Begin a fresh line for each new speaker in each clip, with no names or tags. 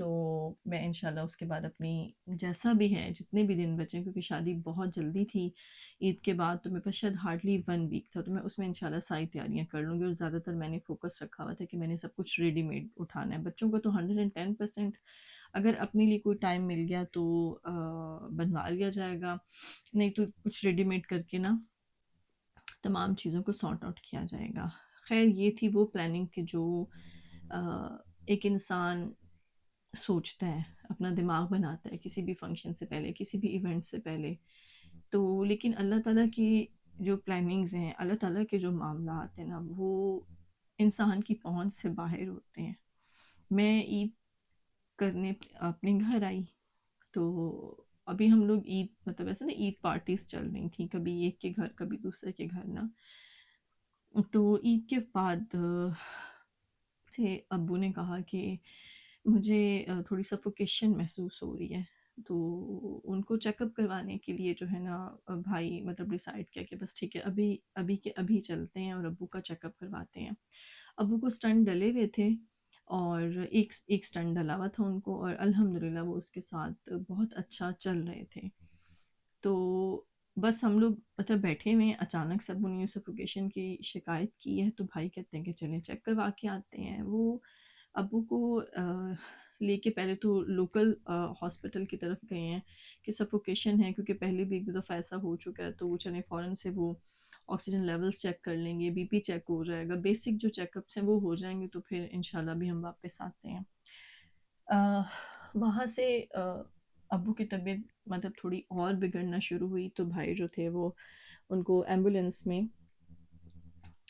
تو میں انشاءاللہ اس کے بعد اپنی جیسا بھی ہے جتنے بھی دن بچے، کیونکہ شادی بہت جلدی تھی عید کے بعد، تو میرے پاس شاید ہارڈلی 1 ویک تھا، تو میں اس میں انشاءاللہ ساری تیاریاں کر لوں گی، اور زیادہ تر میں نے فوکس رکھا ہوا تھا کہ میں نے سب کچھ ریڈی میڈ اٹھانا ہے. بچوں کو تو 110%، اگر اپنے لیے کوئی ٹائم مل گیا تو بنوا لیا جائے گا، نہیں تو کچھ ریڈی میڈ کر کے نا تمام چیزوں کو سارٹ آؤٹ کیا جائے گا. خیر یہ تھی وہ پلاننگ کہ جو ایک انسان سوچتا ہے، اپنا دماغ بناتا ہے کسی بھی فنکشن سے پہلے، کسی بھی ایونٹ سے پہلے. تو لیکن اللہ تعالیٰ کی جو پلاننگز ہیں، اللہ تعالیٰ کے جو معاملات ہیں نا، وہ انسان کی پہنچ سے باہر ہوتے ہیں. میں عید کرنے اپنے گھر آئی، تو ابھی ہم لوگ عید مطلب ایسے نا عید پارٹیز چل رہی تھیں، کبھی ایک کے گھر کبھی دوسرے کے گھر نا. تو عید کے بعد سے ابو نے کہا کہ مجھے تھوڑی سفوکیشن محسوس ہو رہی ہے، تو ان کو چیک اپ کروانے کے لیے جو ہے نا بھائی مطلب ڈیسائیڈ کیا کہ بس ٹھیک ہے ابھی کے ابھی چلتے ہیں اور ابو کا چیک اپ کرواتے ہیں. ابو کو اسٹنٹ ڈلے ہوئے تھے، اور ایک اسٹنٹ ڈلا ہوا تھا ان کو، اور الحمدللہ وہ اس کے ساتھ بہت اچھا چل رہے تھے. تو بس ہم لوگ مطلب بیٹھے ہوئے ہیں، اچانک سے ابو نے سفوکیشن کی شکایت کی ہے، تو بھائی کہتے ہیں کہ چلیں چیک کروا کے آتے ہیں. وہ ابو کو لے کے پہلے تو لوکل ہاسپٹل کی طرف گئے ہیں کہ سفوکیشن ہے، کیونکہ پہلے بھی ایک دو دفعہ ایسا ہو چکا ہے، تو وہ چلیں فوراً سے وہ آکسیجن لیولز چیک کر لیں گے، بی پی چیک ہو جائے گا، بیسک جو چیک اپس ہیں وہ ہو جائیں گے، تو پھر انشاءاللہ بھی ہم واپس آتے ہیں. وہاں سے ابو کی طبیعت مطلب تھوڑی اور بگڑنا شروع ہوئی، تو بھائی جو تھے وہ ان کو ایمبولینس میں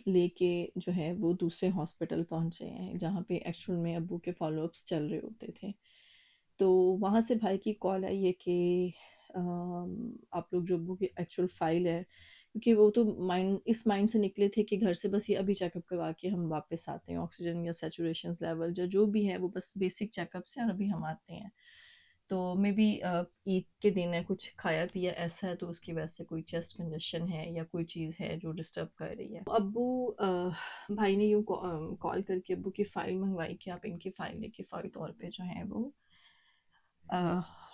لے کے جو ہے وہ دوسرے ہاسپٹل پہنچے ہیں، جہاں پہ ایکچوئل میں ابو کے فالو اپس چل رہے ہوتے تھے. تو وہاں سے بھائی کی کال آئی ہے کہ آپ لوگ جو ابو کی ایکچوئل فائل ہے، کیونکہ وہ تو اس مائنڈ سے نکلے تھے کہ گھر سے بس یہ ابھی چیک اپ کروا کے ہم واپس آتے ہیں، آکسیجن یا سیچوریشن لیول جو بھی ہے وہ بس بیسک چیک اپس ہیں اور ابھی ہم آتے ہیں. تو میں بھی عید کے دن ہے کچھ کھایا پیا ایسا ہے، تو اس کی وجہ سے کوئی چیسٹ کنڈیشن ہے یا کوئی چیز ہے جو ڈسٹرب کر رہی ہے. ابو بھائی نے یوں کال کر کے ابو کی فائل منگوائی کہ آپ ان کی فائل لے کے فوری طور پہ جو ہیں وہ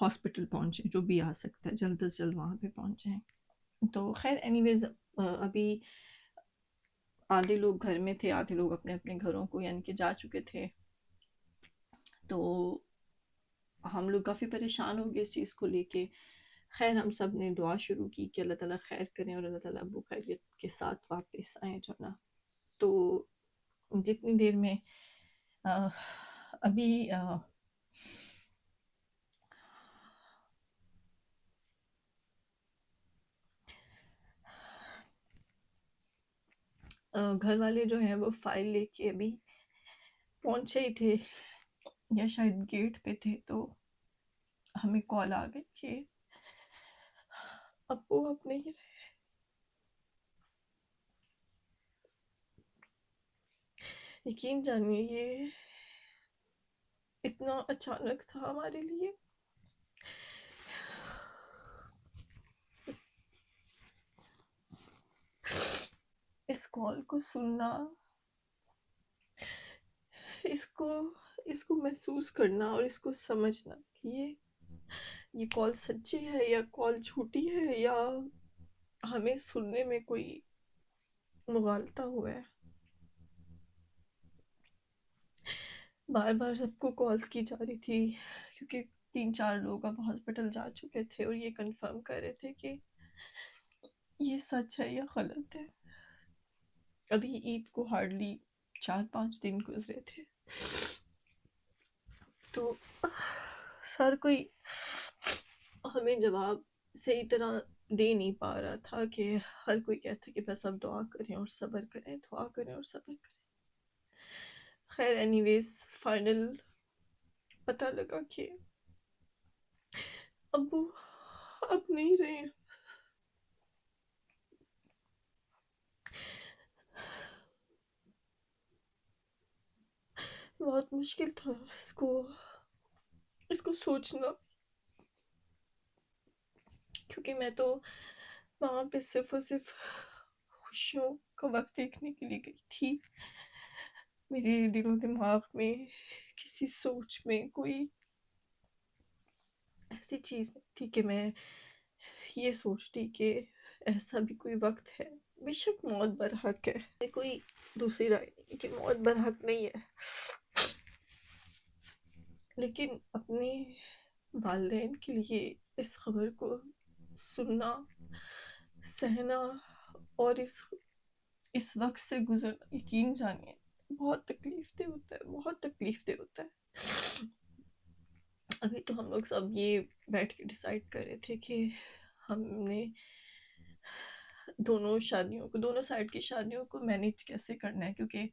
ہاسپٹل پہنچے، جو بھی آ سکتا ہے جلد از جلد وہاں پہ پہنچیں. تو خیر اینی ویز ابھی آدھے لوگ گھر میں تھے، آدھے لوگ اپنے اپنے گھروں کو یعنی کہ جا چکے تھے. تو ہم لوگ کافی پریشان ہو گئے اس چیز کو لے کے. خیر ہم سب نے دعا شروع کی کہ اللہ تعالیٰ خیر کریں اور اللہ تعالیٰ ابو خیریت کے ساتھ واپس آئیں جو نا. تو جتنی دیر میں ابھی گھر والے جو ہیں وہ فائل لے کے ابھی پہنچے ہی تھے یا شاید گیٹ پہ تھے، تو ہمیں کال آ گئی کہ ابو اب نہیں رہے. یقین جانیے یہ اتنا اچانک تھا ہمارے لیے. اس کال کو سننا، اس کو محسوس کرنا اور اس کو سمجھنا کہ یہ کال سچی ہے یا کال جھوٹی ہے یا ہمیں سننے میں کوئی مغالطہ ہوا ہے. بار بار سب کو کالز کی جا رہی تھی، کیونکہ 3-4 لوگ اب ہاسپٹل جا چکے تھے اور یہ کنفرم کر رہے تھے کہ یہ سچ ہے یا غلط ہے. ابھی عید کو ہارڈلی 4-5 دن گزرے تھے، تو ہر کوئی ہمیں جواب صحیح طرح دے نہیں پا رہا تھا، کہ ہر کوئی کہتا کہ بس اب دعا کریں اور صبر کریں، دعا کریں اور صبر کریں. خیر اینی ویز فائنل پتہ لگا کہ ابو اب نہیں رہے. بہت مشکل تھا اس کو سوچنا، کیونکہ میں تو وہاں پہ صرف اور صرف خوشیوں کا وقت دیکھنے کے لیے گئی تھی. میرے دل و دماغ میں کسی سوچ میں کوئی ایسی چیز نہیں تھی کہ میں یہ سوچتی کہ ایسا بھی کوئی وقت ہے. بے شک موت برحق ہے، کوئی دوسری رائے نہیں کہ موت برحق نہیں ہے، لیکن اپنے والدین کے لیے اس خبر کو سننا، سہنا اور اس وقت سے گزرنا، یقین جانیے بہت تکلیف دہ ہوتا ہے، بہت تکلیف دہ ہوتا ہے. ابھی تو ہم لوگ سب یہ بیٹھ کے ڈیسائیڈ کر رہے تھے کہ ہم نے دونوں سائڈ کی شادیوں کو مینیج کیسے کرنا ہے، کیونکہ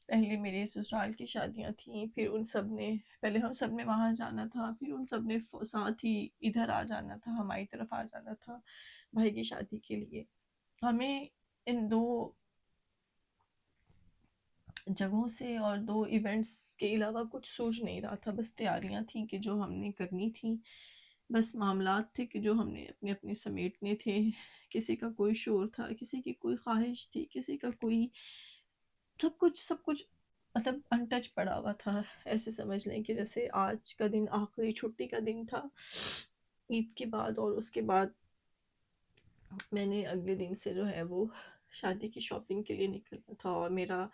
پہلے میرے سسرال کی شادیاں تھیں، پھر ان سب نے پہلے ہم سب نے وہاں جانا تھا، پھر ان سب نے ساتھ ہی ادھر آ جانا تھا، ہماری طرف آ جانا تھا بھائی کی شادی کے لیے. ہمیں ان دو جگہوں سے اور دو ایونٹس کے علاوہ کچھ سوچ نہیں رہا تھا، بس تیاریاں تھیں کہ جو ہم نے کرنی تھیں، بس معاملات تھے کہ جو ہم نے اپنے اپنے سمیٹنے تھے. کسی کا کوئی شور تھا، کسی کی کوئی خواہش تھی، کسی کا کوئی سب کچھ مطلب انٹچ پڑا ہوا تھا. ایسے سمجھ لیں کہ جیسے آج کا دن آخری چھٹی کا دن تھا عید کے بعد، اور اس کے بعد میں نے اگلے دن سے جو ہے وہ شادی کی شاپنگ کے لیے نکلنا تھا، اور میرا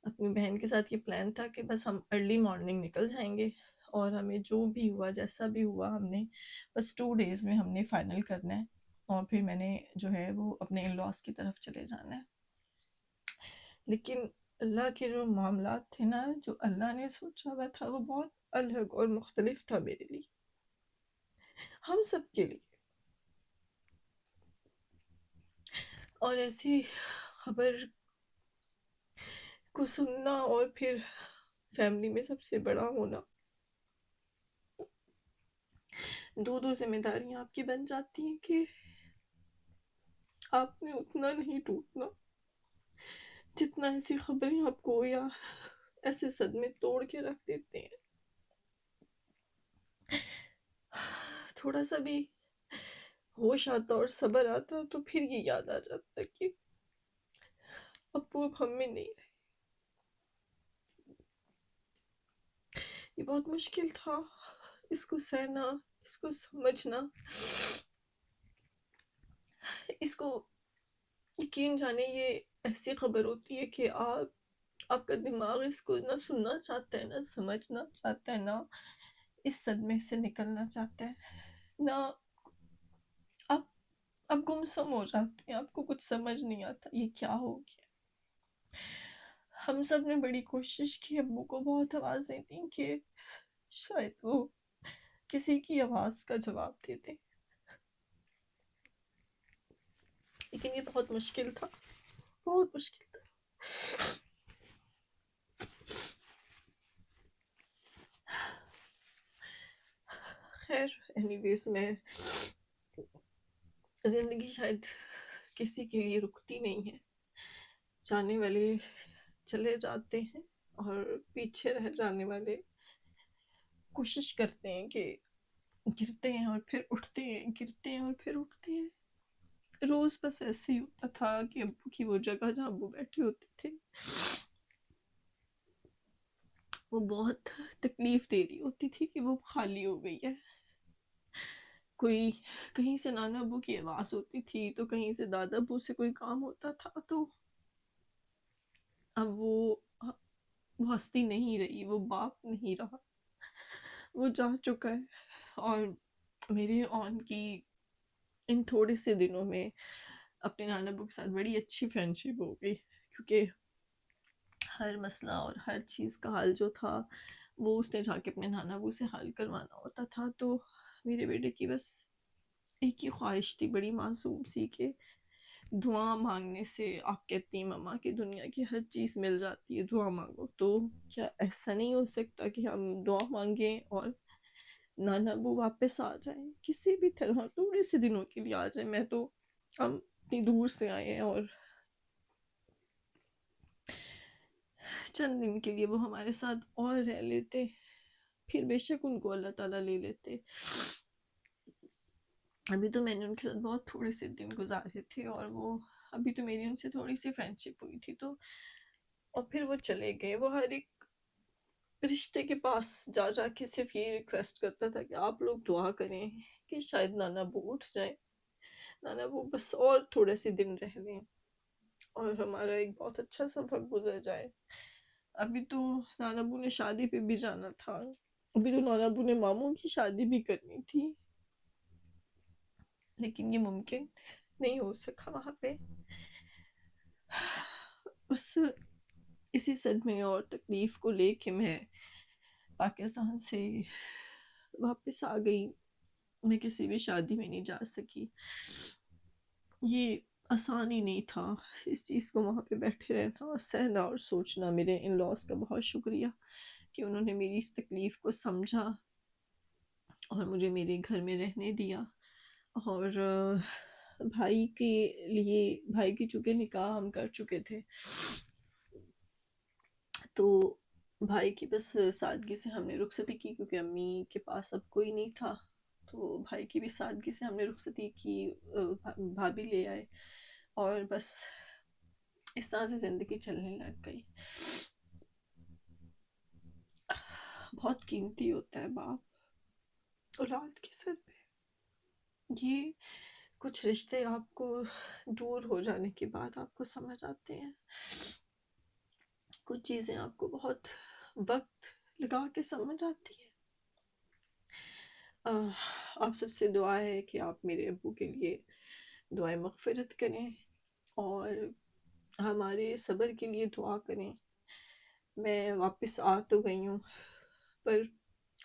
اپنی بہن کے ساتھ یہ پلان تھا کہ بس ہم ارلی مارننگ نکل جائیں گے، اور ہمیں جو بھی ہوا جیسا بھی ہوا ہم نے بس 2 days میں ہم نے فائنل کرنا ہے، اور پھر میں نے جو ہے وہ اپنے ان لاس کی طرف چلے جانا ہے. لیکن اللہ کے جو معاملات تھے نا، جو اللہ نے سوچا ہوا تھا، وہ بہت الگ اور مختلف تھا میرے لیے، ہم سب کے لیے. اور ایسی خبر کو سننا، اور پھر فیملی میں سب سے بڑا ہونا، دو ذمہ داریاں آپ کی بن جاتی ہیں کہ آپ نے اتنا نہیں ٹوٹنا جتنا ایسی خبریں آپ کو یا ایسے صدمے توڑ کے رکھ دیتے ہیں. تھوڑا سا بھی ہوش آتا اور صبر آتا تو پھر یہ یاد آ جاتا کہ ابو اب ہم میں نہیں رہے. یہ بہت مشکل تھا اس کو سہنا، اس کو سمجھنا، اس کو یقین جانے. یہ ایسی خبر ہوتی ہے کہ آپ کا دماغ اس کو نہ سننا چاہتا ہے، نہ سمجھنا چاہتا ہے، نہ اس صدمے سے نکلنا چاہتا ہے، نہ آپ گمسم ہو جاتے ہیں، آپ کو کچھ سمجھ نہیں آتا یہ کیا ہو گیا. ہم سب نے بڑی کوشش کی ابو کو بہت آوازیں دیں کہ شاید وہ کسی کی آواز کا جواب دے دیں، لیکن یہ بہت مشکل تھا، بہت مشکل تھا. خیر اینی ویز، میں زندگی شاید کسی کے لیے رکتی نہیں ہے، جانے والے چلے جاتے ہیں اور پیچھے رہ جانے والے کوشش کرتے ہیں کہ گرتے ہیں اور پھر اٹھتے ہیں، گرتے ہیں اور پھر اٹھتے ہیں. روز بس ایسے ہی ہوتا تھا کہ ابو کی وہ جگہ جہاں ابو بیٹھے ہوتے تھے وہ بہت تکلیف دے رہی ہوتی تھی کہ وہ خالی ہو گئی ہے. کوئی کہیں سے نانا ابو کی آواز ہوتی تھی تو کہیں سے دادا ابو سے کوئی کام ہوتا تھا، تو اب وہ ہستی نہیں رہی، وہ باپ نہیں رہا، وہ جا چکا ہے. اور میرے آن کی ان تھوڑے سے دنوں میں اپنے نانا ابو کے ساتھ بڑی اچھی فرینڈشپ ہو گئی، کیونکہ ہر مسئلہ اور ہر چیز کا حل جو تھا وہ اس نے جا کے اپنے نانا ابو سے حل کروانا ہوتا تھا. تو میرے بیٹے کی بس ایک ہی خواہش تھی بڑی معصوم سی کہ دعا مانگنے سے، آپ کہتی ہیں ماما کہ دنیا کی ہر چیز مل جاتی ہے، دعا مانگو، تو کیا ایسا نہیں ہو سکتا کہ ہم دعا مانگیں اور نانا ابو واپس آ جائیں، کسی بھی طرح تھوڑے سے دنوں کے لیے آ جائیں. میں تو ہم اتنی دور سے آئے ہیں اور چند دن کے لیے وہ ہمارے ساتھ اور رہ لیتے، پھر بے شک ان کو اللہ تعالیٰ لے لیتے. ابھی تو میں نے ان کے ساتھ بہت تھوڑے سے دن گزارے تھے، اور وہ ابھی تو میری ان سے تھوڑی سی فرینڈشپ ہوئی تھی، تو اور پھر وہ چلے گئے. وہ ہر ایک
رشتے کے پاس جا جا کے صرف یہ ریکویسٹ کرتا تھا کہ آپ لوگ دعا کریں کہ شاید نانا ابو اٹھ جائیں، نانا ابو بس اور تھوڑے سے دن رہ لیں اور ہمارا ایک بہت اچھا سا وقت گزر جائے۔ ابھی تو نانا ابو نے شادی پہ بھی جانا تھا، ابھی تو نانا ابو نے ماموں کی شادی بھی کرنی تھی، لیکن یہ ممکن نہیں ہو سکا وہاں پہ۔ بس اسی صدمے اور تکلیف کو لے کے میں پاکستان سے واپس آ گئی، میں کسی بھی شادی میں نہیں جا سکی۔ یہ آسان ہی نہیں تھا اس چیز کو وہاں پہ بیٹھے رہنا اور سہنا اور سوچنا۔ میرے ان لاس کا بہت شکریہ کہ انہوں نے میری اس تکلیف کو سمجھا اور مجھے میرے گھر میں رہنے دیا۔ اور بھائی کے لیے، بھائی کی چونکہ نکاح ہم کر چکے تھے تو بھائی کی بس سادگی سے ہم نے رخصتی کی، کیونکہ امی کے پاس اب کوئی نہیں تھا، تو بھائی کی بھی سادگی سے ہم نے رخصتی کی، بھابھی لے آئے اور بس اس طرح سے زندگی چلنے لگ گئی۔ بہت قیمتی ہوتا ہے باپ اولاد کے سر پہ۔ یہ کچھ رشتے آپ کو دور ہو جانے کے بعد آپ کو سمجھ آتے ہیں، کچھ چیزیں آپ کو بہت وقت لگا کے سمجھ آتی ہے۔ آپ سب سے دعا ہے کہ آپ میرے ابو کے لیے دعائیں مغفرت کریں اور ہمارے صبر کے لیے دعا کریں۔ میں واپس آ تو گئی ہوں، پر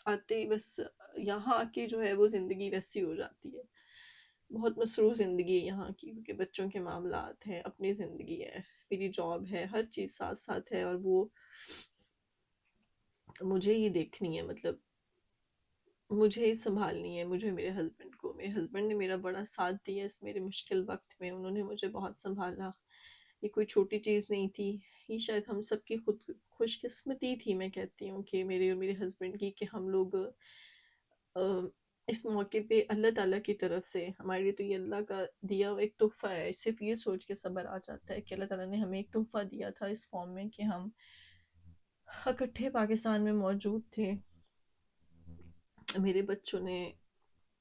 آتے ہی بس یہاں آ کے جو ہے وہ زندگی ویسی ہو جاتی ہے، بہت مصروف زندگی ہے یہاں کی، کیونکہ بچوں کے معاملات ہیں، اپنی زندگی ہے، میری جاب ہے، ہر چیز ساتھ ساتھ ہے، اور وہ مجھے ہی دیکھنی ہے، مطلب مجھے ہی سنبھالنی ہے، مجھے میرے ہسبینڈ نے میرا بڑا ساتھ دیا اس میرے مشکل وقت میں، انہوں نے مجھے بہت سنبھالا۔ یہ کوئی چھوٹی چیز نہیں تھی، یہ شاید ہم سب کی خود خوش قسمتی تھی، میں کہتی ہوں کہ میرے اور میرے ہسبینڈ کی، کہ ہم لوگ اس موقع پہ اللہ تعالیٰ کی طرف سے، ہمارے لیے تو یہ اللہ کا دیا ہوا ایک تحفہ ہے، صرف یہ سوچ کے صبر آ جاتا ہے کہ اللہ تعالیٰ نے ہمیں ایک تحفہ دیا تھا اس فارم میں کہ ہم اکٹھے پاکستان میں موجود تھے، میرے بچوں نے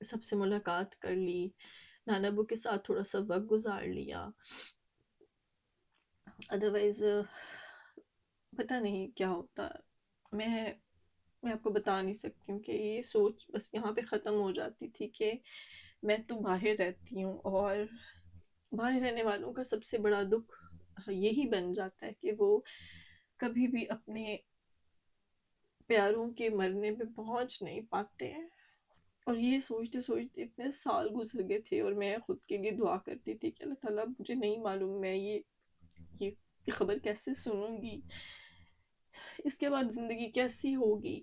سب سے ملاقات کر لی، نانا ابو کے ساتھ تھوڑا سا وقت گزار لیا، ادروائز پتہ نہیں کیا ہوتا۔ میں آپ کو بتا نہیں سکتی ہوں کہ یہ سوچ بس یہاں پہ ختم ہو جاتی تھی کہ میں تو باہر رہتی ہوں، اور باہر رہنے والوں کا سب سے بڑا دکھ یہی بن جاتا ہے کہ وہ کبھی بھی اپنے پیاروں کے مرنے پہ پہنچ نہیں پاتے ہیں، اور یہ سوچتے سوچتے اتنے سال گزر گئے تھے، اور میں خود کے لیے دعا کرتی تھی کہ اللہ تعالیٰ مجھے نہیں معلوم میں یہ خبر کیسے سنوں گی، اس کے بعد زندگی کیسی ہوگی،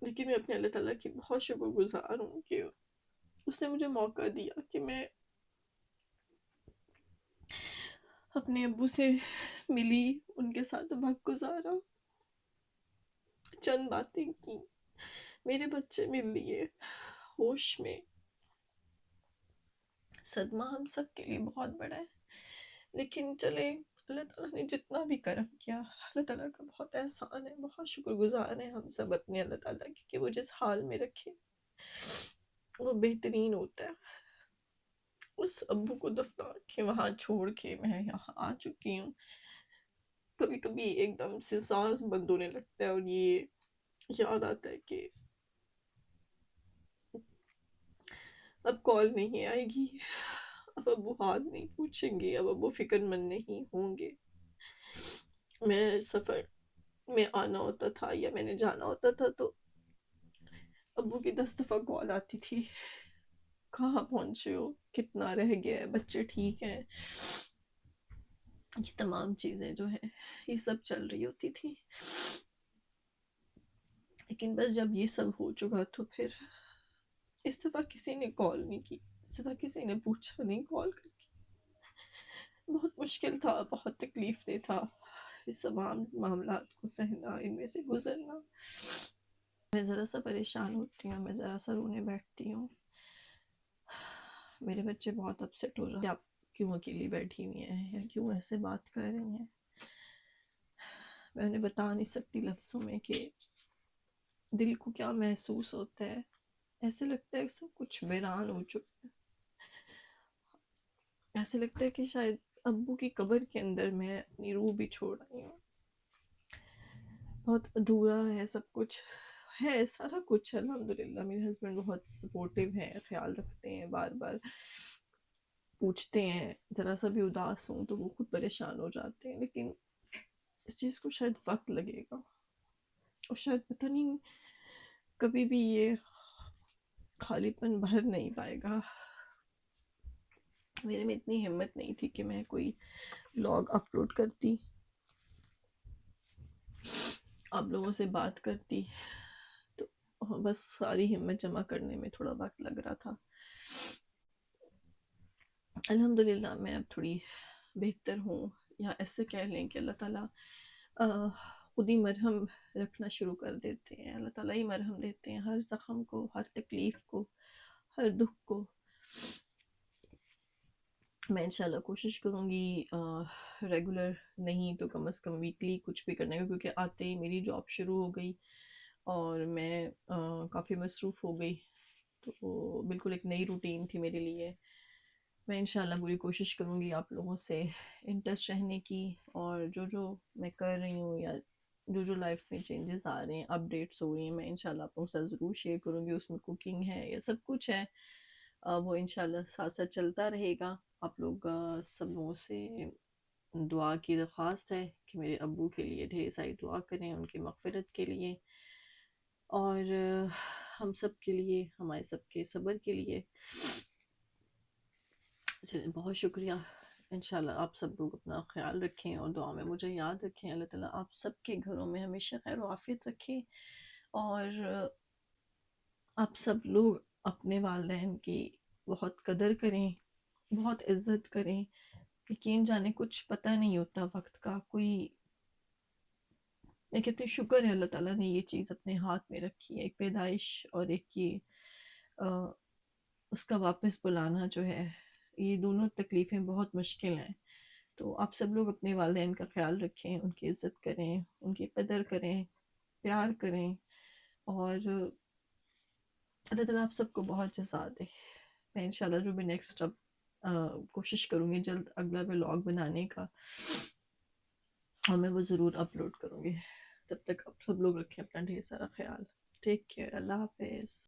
لیکن میں اپنے اللہ تعالیٰ کی بہت شکر گزار ہوں کہ اس نے مجھے موقع دیا کہ میں اپنے ابو سے ملی، ان کے ساتھ وقت گزارا، چند باتیں کی، میرے بچے مل لیے ہوش میں۔ صدمہ ہم سب کے لیے بہت بڑا ہے، لیکن چلے اللہ تعالیٰ نے جتنا بھی کرم کیا، اللہ تعالیٰ کا بہت احسان ہے، بہت شکر گزار ہیں ہم سب اپنے اللہ تعالیٰ کی کہ وہ جس حال میں رکھے وہ بہترین ہوتا ہے۔ اس ابو کو دفنا کے وہاں چھوڑ کے میں یہاں آ چکی ہوں، کبھی کبھی ایک دم سے سانس بند ہونے لگتا ہے، اور یہ یاد آتا ہے کہ اب کال نہیں آئے گی، اب ابو حال نہیں پوچھیں گے، اب ابو فکر مند نہیں ہوں گے۔ میں سفر میں آنا ہوتا تھا یا میں نے جانا ہوتا تھا تو ابو کی 10 دفعہ کال آتی تھی، کہاں پہنچے ہو، کتنا رہ گیا ہے، بچے ٹھیک ہیں، یہ تمام چیزیں جو ہیں یہ سب چل رہی ہوتی تھی۔ لیکن بس جب یہ سب ہو چکا تو پھر اس دفعہ کسی نے کال نہیں کی، اس دفعہ کسی نے پوچھا نہیں کال کر کے۔ بہت مشکل تھا، بہت تکلیف دہ تھا اس تمام معاملات کو سہنا، ان میں سے گزرنا۔ میں ذرا سا پریشان ہوتی ہوں، میں ذرا سا رونے بیٹھتی ہوں، میرے بچے بہت اپسیٹ ہو رہے ہیں، آپ کیوں اکیلی بیٹھی ہوئی ہیں یا کیوں ایسے بات کر رہی ہیں، میں انہیں بتا نہیں سکتی لفظوں میں کہ دل کو کیا محسوس ہوتا ہے، ایسے لگتا ہے سب کچھ ویران ہو چکا ہے، ایسے لگتا ہے کہ شاید ابو کی قبر کے اندر میں اپنی روح بھی چھوڑ آئی ہوں، بہت ادھورا ہے سب کچھ، ہے سارا کچھ الحمدللہ۔ میرے ہسبینڈ بہت سپورٹیو ہیں، خیال رکھتے ہیں، بار بار پوچھتے ہیں، ذرا سا بھی اداس ہوں تو وہ خود پریشان ہو جاتے ہیں، لیکن اس چیز کو شاید وقت لگے گا، اور شاید پتہ نہیں کبھی بھی یہ خالی پن بھر نہیں پائے گا۔ میرے میں اتنی ہمت نہیں تھی کہ میں کوئی لاگ اپلوڈ کرتی، آپ لوگوں سے بات کرتی، تو بس ساری ہمت جمع کرنے میں تھوڑا وقت لگ رہا تھا۔ الحمدللہ میں اب تھوڑی بہتر ہوں، یا ایسے کہہ لیں کہ اللہ تعالیٰ خود ہی مرہم رکھنا شروع کر دیتے ہیں، اللہ تعالیٰ ہی مرہم دیتے ہیں ہر زخم کو، ہر تکلیف کو، ہر دکھ کو۔ میں انشاءاللہ کوشش کروں گی ریگولر نہیں تو کم از کم ویکلی کچھ بھی کرنے کا، کیونکہ آتے ہی میری جاب شروع ہو گئی اور میں کافی مصروف ہو گئی، تو بالکل ایک نئی روٹین تھی میرے لیے۔ میں انشاءاللہ پوری کوشش کروں گی آپ لوگوں سے ان ٹچ رہنے کی، اور جو میں کر رہی ہوں یا جو لائف میں چینجز آ رہے ہیں، اپڈیٹس ہو رہی ہیں، میں انشاءاللہ آپ لوگوں سے ضرور شیئر کروں گی۔ اس میں کوکنگ ہے، یہ سب کچھ ہے، وہ انشاءاللہ ساتھ ساتھ چلتا رہے گا۔ آپ لوگ سب لوگوں سے دعا کی درخواست ہے کہ میرے ابو کے لیے ڈھیر ساری دعا کریں، ان کی مغفرت کے لیے، اور ہم سب کے لیے، ہمارے سب کے صبر کے لیے۔ چلیں، بہت شکریہ۔ انشاءاللہ آپ سب لوگ اپنا خیال رکھیں اور دعا میں مجھے یاد رکھیں۔ اللہ تعالیٰ آپ سب کے گھروں میں ہمیشہ خیر و عافیت رکھیں، اور آپ سب لوگ اپنے والدین کی بہت قدر کریں، بہت عزت کریں۔ یقین جانے کچھ پتہ نہیں ہوتا وقت کا، کوئی میں کہتی ہوں شکر ہے اللہ تعالیٰ نے یہ چیز اپنے ہاتھ میں رکھی ہے، ایک پیدائش اور ایک یہ اس کا واپس بلانا جو ہے، یہ دونوں تکلیفیں بہت مشکل ہیں۔ تو آپ سب لوگ اپنے والدین کا خیال رکھیں، ان کی عزت کریں، ان کی قدر کریں، پیار کریں، اور اللہ تعالیٰ آپ سب کو بہت جزا دے۔ میں انشاءاللہ جو بھی نیکسٹ اب کوشش کروں گی جلد اگلا ولاگ بنانے کا، اور میں وہ ضرور اپلوڈ کروں گی۔ تب تک آپ سب لوگ رکھیں اپنا ڈھیر سارا خیال۔ ٹیک کیئر، اللہ حافظ۔